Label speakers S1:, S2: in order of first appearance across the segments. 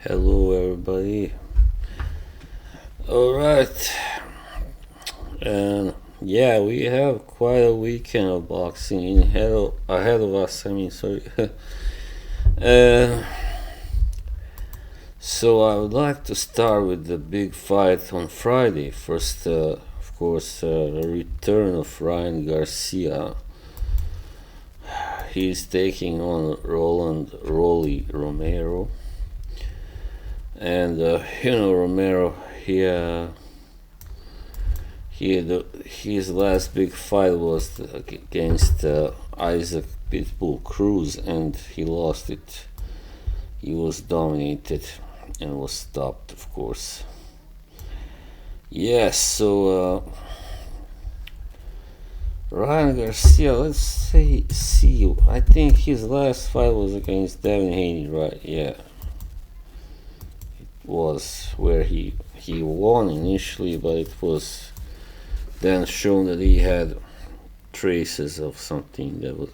S1: Hello, everybody. All right, and yeah, we have quite a weekend of boxing ahead of us. I mean, sorry. uh, so I would like to start with the big fight on Friday. First, of course, the return of Ryan Garcia. He's taking on Roland Rolly Romero, and Romero. His last big fight was against Isaac Pitbull Cruz, and he lost it. He was dominated and was stopped, of course. Yes, so Ryan Garcia, let's see. I think his last fight was against Devin Haney, right? Yeah, it was where he won initially, but it was then shown that he had traces of something that was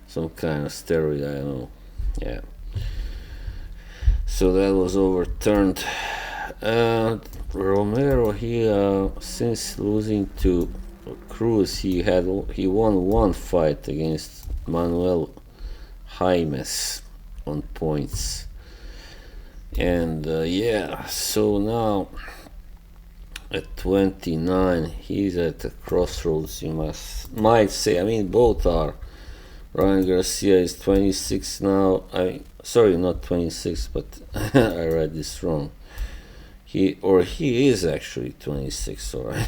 S1: some kind of steroid. I don't know. Yeah. So that was overturned. Romero, since losing to Cruz, he won one fight against Manuel Jaimes on points, and so now at 29, he's at a crossroads. Might say. I mean, both are. Ryan Garcia is 26 now. Sorry, not 26, but I read this wrong. He is actually 26. Alright.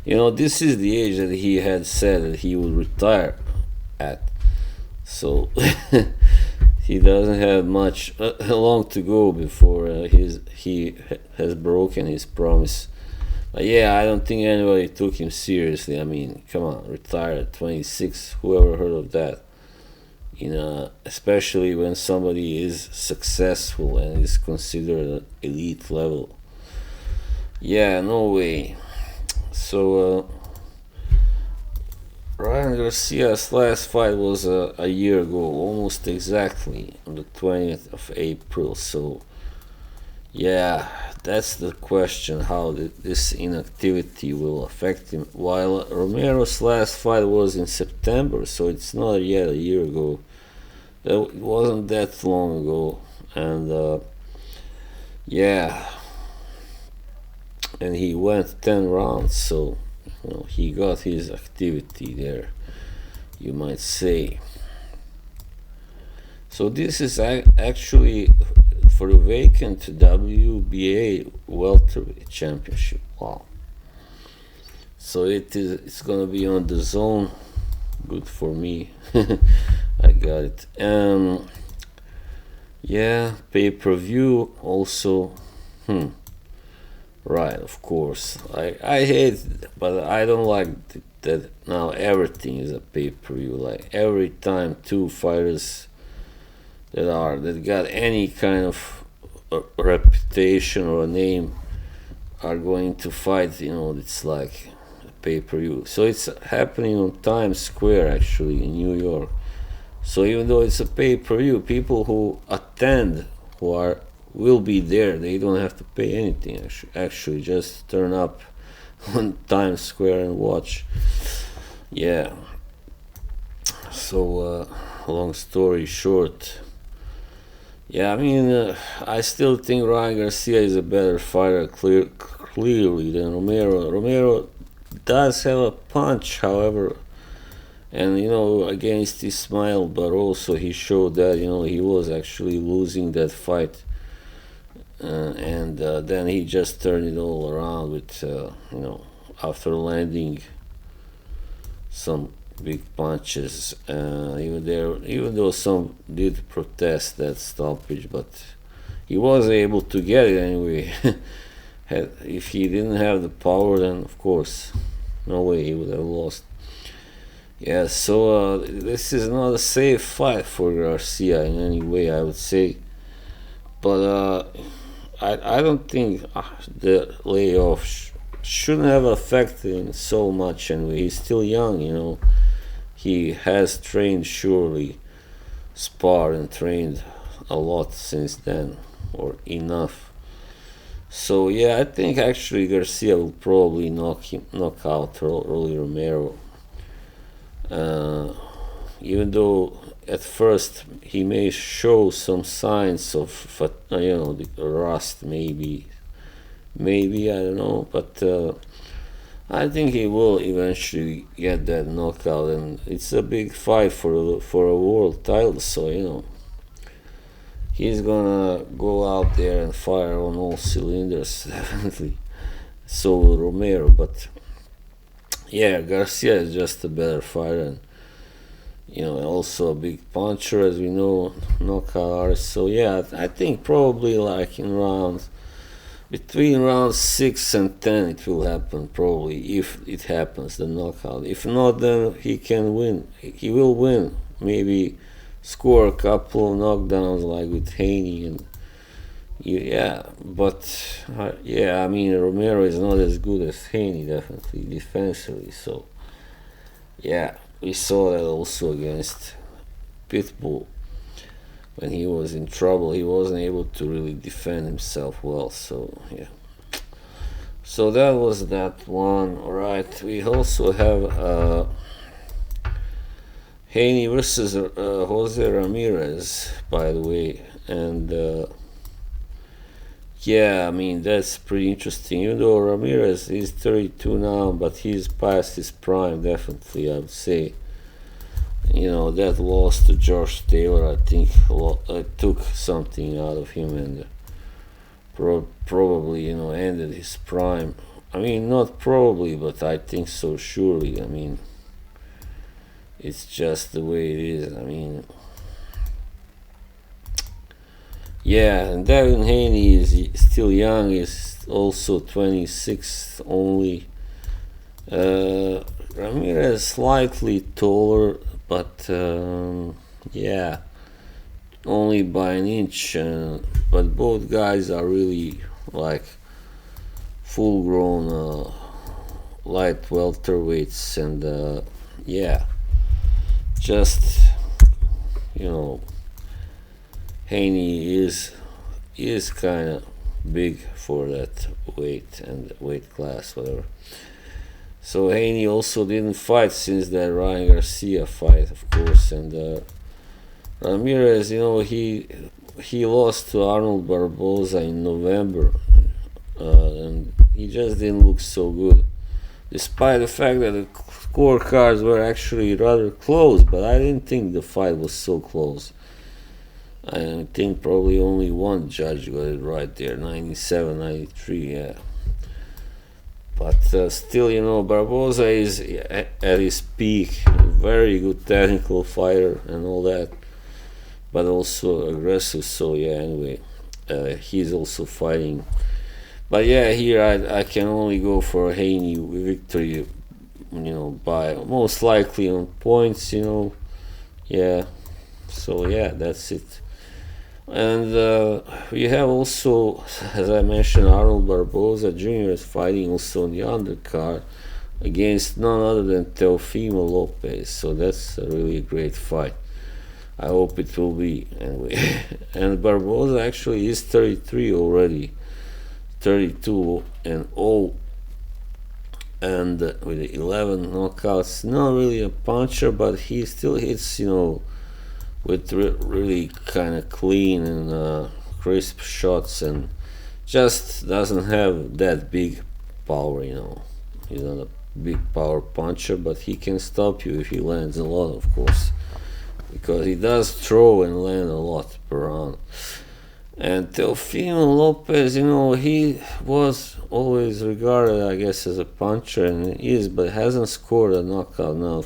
S1: This is the age that he had said that he would retire at. So he doesn't have much long to go before he has broken his promise. Yeah, I don't think anybody took him seriously. I mean, come on, retire at 26. Whoever heard of that? Especially when somebody is successful and is considered an elite level. Yeah, no way. So, Ryan Garcia's last fight was a year ago, almost exactly, on the 20th of April. So, yeah, that's the question, how this inactivity will affect him. While Romero's last fight was in September, so it's not yet a year ago. It wasn't that long ago, and yeah, and he went 10 rounds, so he got his activity there, you might say. So this is actually for the vacant WBA welterweight championship. Wow. So it's gonna be on the zone. Good for me. I got it. Yeah, pay-per-view also. Right, of course. I hate it, but I don't like that now everything is a pay-per-view. Like every time two fighters that got any kind of reputation or a name are going to fight, it's like a pay-per-view. So it's happening on Times Square, actually, in New York. So even though it's a pay-per-view, people who attend, will be there, they don't have to pay anything. Actually, just turn up on Times Square and watch. Yeah. So long story short, yeah, I mean, I still think Ryan Garcia is a better fighter, clearly, than Romero. Romero does have a punch, however, and against Ismail, but also he showed that he was actually losing that fight, and then he just turned it all around with after landing some big punches. Even though some did protest that stoppage, but he was able to get it anyway. If he didn't have the power, then of course, no way he would have lost. Yeah, so this is not a safe fight for Garcia in any way, I would say. But I don't think the layoff shouldn't have affected him so much anyway. He's still young. He has trained, surely, sparred and trained a lot since then. or enough. So yeah, I think actually Garcia will probably knock out Rolly Romero. Uh, Even though at first he may show some signs of the rust, maybe I don't know, but I think he will eventually get that knockout, and it's a big fight for a world title. So he's gonna go out there and fire on all cylinders, definitely. So will Romero, but yeah, Garcia is just a better fighter, and also a big puncher, as we know, knockout artist. So yeah, I think probably like in rounds between round 6 and 10 it will happen, probably, if it happens, the knockout. If not, then he can win. He will win. Maybe score a couple of knockdowns like with Haney and yeah, but yeah, I mean Romero is not as good as Haney, definitely defensively. So yeah, we saw that also against Pitbull. When he was in trouble, he wasn't able to really defend himself well. So yeah. So that was that one. Alright, we also have Haney versus Jose Ramirez, by the way. And yeah, I mean, that's pretty interesting. Even though Ramirez is 32 now, but he's past his prime, definitely, I would say. That loss to Josh Taylor, I think, took something out of him and probably, ended his prime. I mean, not probably, but I think so, surely. I mean, it's just the way it is. I mean, yeah, and Devin Haney is still young, is also 26 only. Ramirez slightly taller, but yeah, only by an inch. But both guys are really like full-grown light welterweights, and yeah, just Haney is kind of big for that weight and weight class, whatever. So Haney also didn't fight since that Ryan Garcia fight, of course, and Ramirez, he lost to Arnold Barboza in November, and he just didn't look so good, despite the fact that the scorecards were actually rather close. But I didn't think the fight was so close. I think probably only one judge got it right there, 97-93, yeah. But still, Barboza is at his peak, very good technical fighter and all that, but also aggressive. So yeah, anyway, he's also fighting. But yeah, here I can only go for a Haney victory, by most likely on points, yeah. So yeah, that's it. And we have also, as I mentioned, Arnold Barboza Jr. is fighting also on the undercard against none other than Teofimo Lopez. So that's a really great fight. I hope it will be, anyway. And Barboza actually is 33 already, 32-0, and with 11 knockouts. Not really a puncher, but he still hits, with really kind of clean and crisp shots, and just doesn't have that big power. He's not a big power puncher, but he can stop you if he lands a lot, of course, because he does throw and land a lot per round. And Teofimo Lopez, he was always regarded, I guess, as a puncher, and is, but hasn't scored a knockout now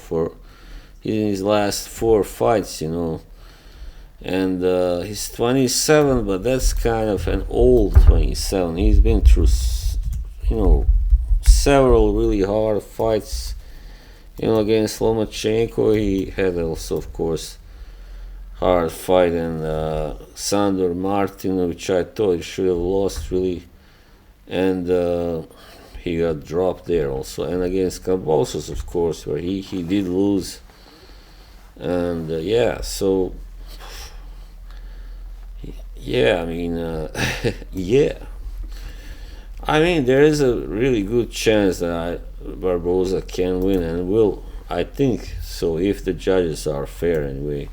S1: in his last 4 fights, and he's 27, but that's kind of an old 27. He's been through, several really hard fights, against Lomachenko. He had also, of course, hard fight, and Sandor Martin, which I thought he should have lost, really, and he got dropped there also, and against Cambosos, of course, where he did lose, and yeah, so Yeah, I mean, yeah. I mean, there is a really good chance that Barboza can win and will. I think so if the judges are fair anyway,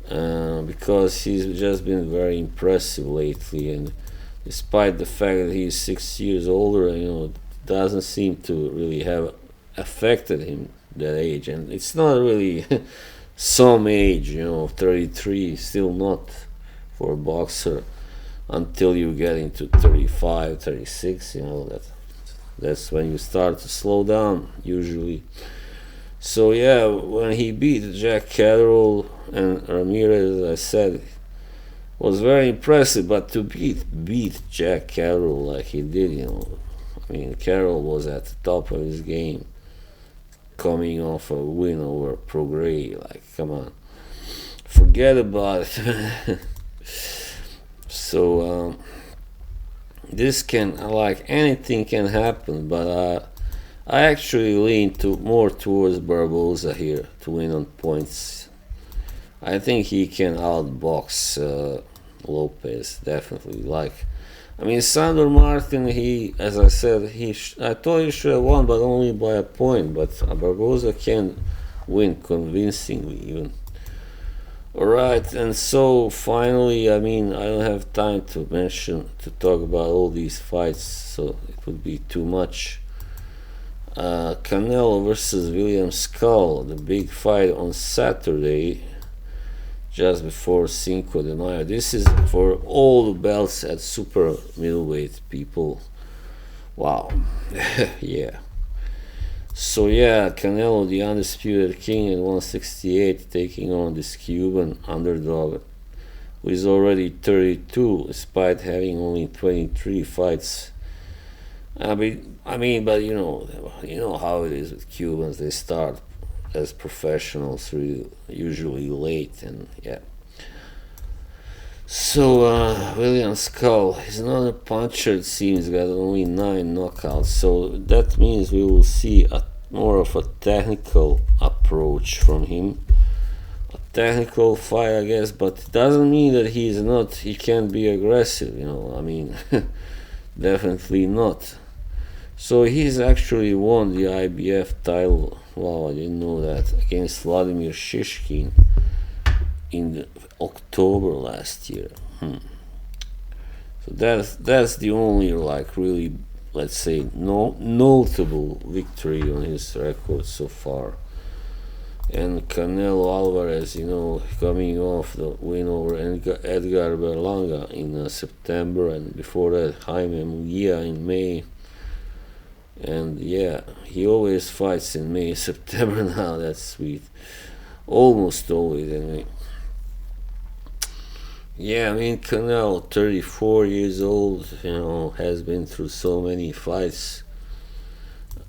S1: because he's just been very impressive lately, and despite the fact that he's 6 years older, doesn't seem to really have affected him that age, and it's not really some age, 33, still not for a boxer until you get into 35, 36, that's when you start to slow down usually. So yeah, when he beat Jack Catterall and Ramirez, as I said, was very impressive. But to beat Jack Catterall like he did, I mean, Catterall was at the top of his game, coming off a win over Prograis. Like, come on, forget about it. So this can, like, anything can happen, but I actually lean more towards Barboza here to win on points. I think he can outbox Lopez definitely. Like, I mean, Sandor Martin, he, as I said, I thought he should have won, but only by a point. But Barboza can win convincingly even. Alright, and so finally, I mean, I don't have time to talk about all these fights, so it would be too much. Canelo versus William Scull, the big fight on Saturday, just before Cinco de Mayo. This is for all the belts at super middleweight, people. Wow. Yeah. So yeah, Canelo, the undisputed king at 168, taking on this Cuban underdog, who is already 32, despite having only 23 fights. But you know how it is with Cubans. They start as professionals usually late, and yeah. So William Scull, he's not a puncher. It seems, got only 9 knockouts. So that means we will see more of a technical approach from him. A technical fight, I guess, but it doesn't mean that he can't be aggressive. I mean, definitely not. So he's actually won the IBF title. Wow, I didn't know that, against Vladimir Shishkin in October last year. So that's the only, like, really, let's say, notable victory on his record so far. And Canelo Alvarez, coming off the win over Edgar Berlanga in September, and before that Jaime Munguia in May. And yeah, he always fights in May, September now. That's sweet. Almost always, anyway. Yeah, I mean, Canelo, 34 years old, has been through so many fights.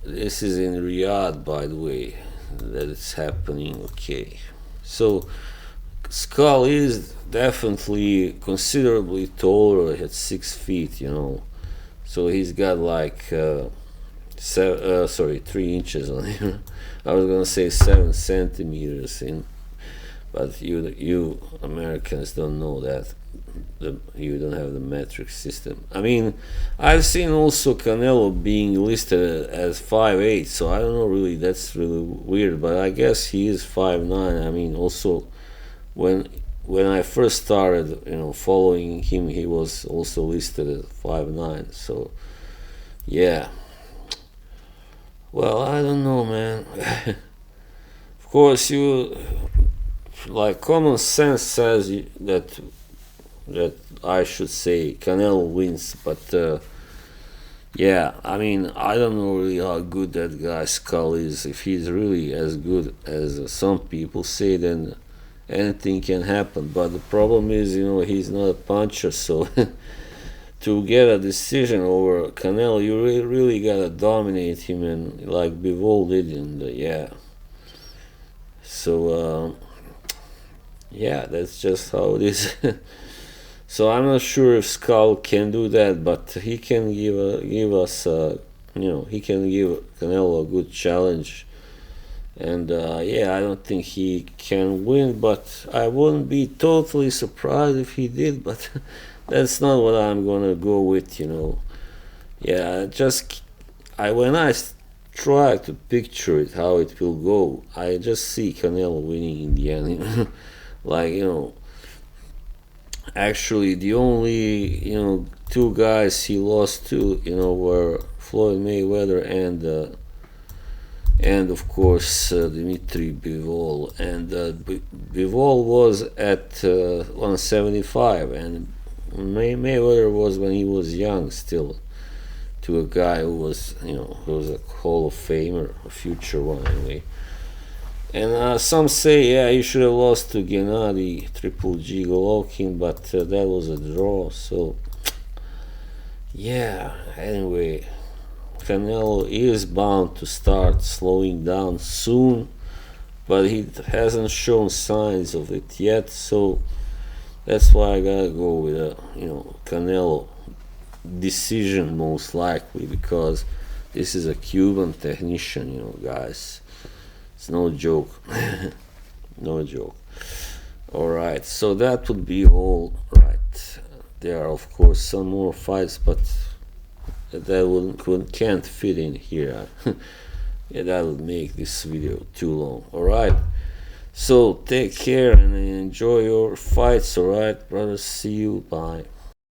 S1: This is in Riyadh, by the way, that it's happening. Okay. So, Scull is definitely considerably taller at 6 feet, So he's got like 3 inches on him. I was gonna say 7 centimeters in, but you Americans don't know that. You don't have the metric system. I mean, I've seen also Canelo being listed as 5'8", so I don't know, really, that's really weird, but I guess he is 5'9". I mean, also when I first started, following him, he was also listed as 5'9". So yeah. Well, I don't know, man. Of course, common sense says that I should say Canelo wins, but yeah, I mean, I don't know really how good that guy Scull is. If he's really as good as some people say, then anything can happen. But the problem is, he's not a puncher, so to get a decision over Canelo, you really gotta dominate him, and like Bivol did, and yeah. So yeah, that's just how it is. So I'm not sure if Scull can do that, but he can give us, he can give Canelo a good challenge, And yeah, I don't think he can win, but I wouldn't be totally surprised if he did. But that's not what I'm gonna go with, you know. Yeah, just when I try to picture it how it will go, I just see Canelo winning in the end. Like, you know, actually the only, you know, two guys he lost to, you know, were Floyd Mayweather and of course Dimitri Bivol. And Bivol was at 175, and Mayweather was when he was young still, to a guy who was, you know, who was a Hall of Famer, a future one anyway. And some say, yeah, he should have lost to Gennady Triple G Golovkin, but that was a draw. So, yeah, anyway, Canelo is bound to start slowing down soon, but he hasn't shown signs of it yet. So that's why I gotta go with a, you know, Canelo decision most likely, because this is a Cuban technician, you know, guys. It's no joke. No joke. Alright, so that would be all right. There are, of course, some more fights, but that can't fit in here. Yeah, that would make this video too long. Alright, so take care and enjoy your fights. Alright, brothers. See you. Bye.